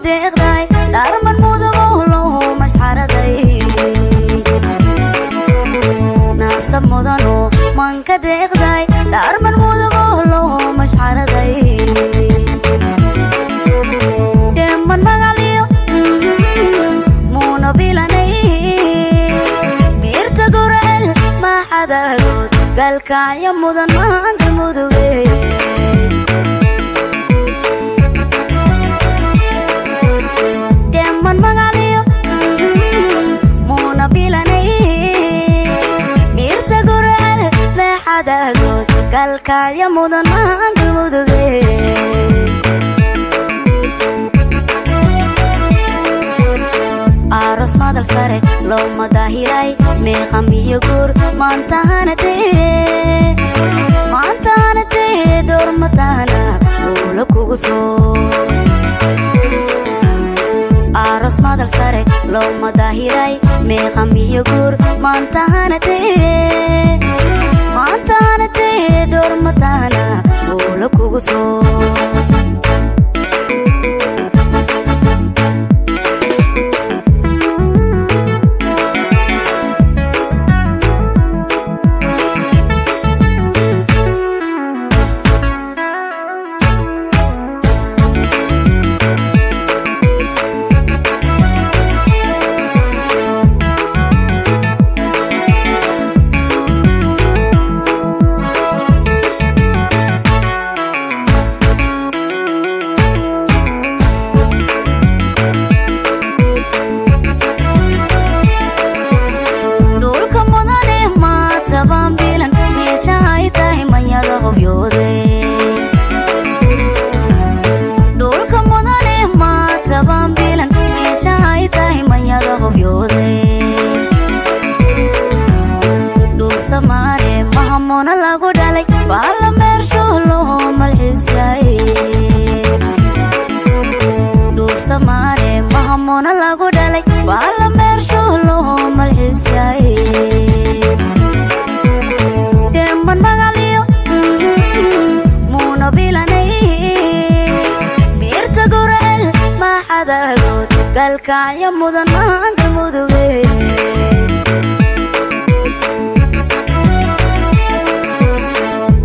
deeqday darman mudabo mashxaraday nasab mudano manka deeqday darman mudabo mashxaraday deman magaliyo munabilanay mirta gurel ma xadarood galkaya mudan maanta muduge galkaya mudan maanta muduge aros madal sare loo madahiray meeqam iyo guur maanta hanatee doormatana ula kugu soo aros madal sare loo madahiray meeqam iyo guur maanta hanatee doormatana ula kugu soo galkaya mudan maanta muduge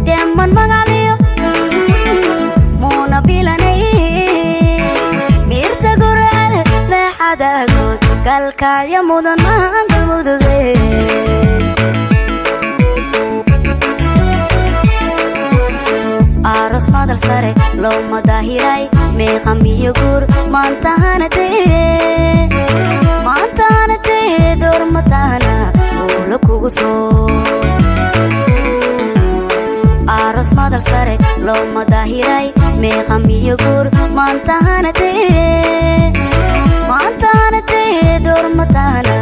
deman magaliyo munabilanay mirta gurel leexadagood galkaya mudan maanta muduge aros madal sare loo madahiray meeqam iyo guur maanta hanatee doormatana ula kugu soo aros madal sare loo madahiray meeqam iyo guur maanta hanatee doormatana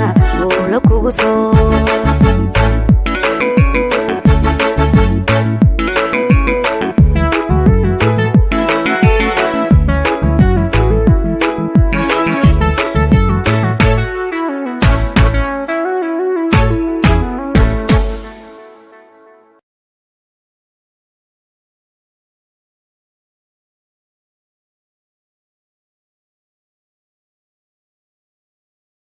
ula kugu soo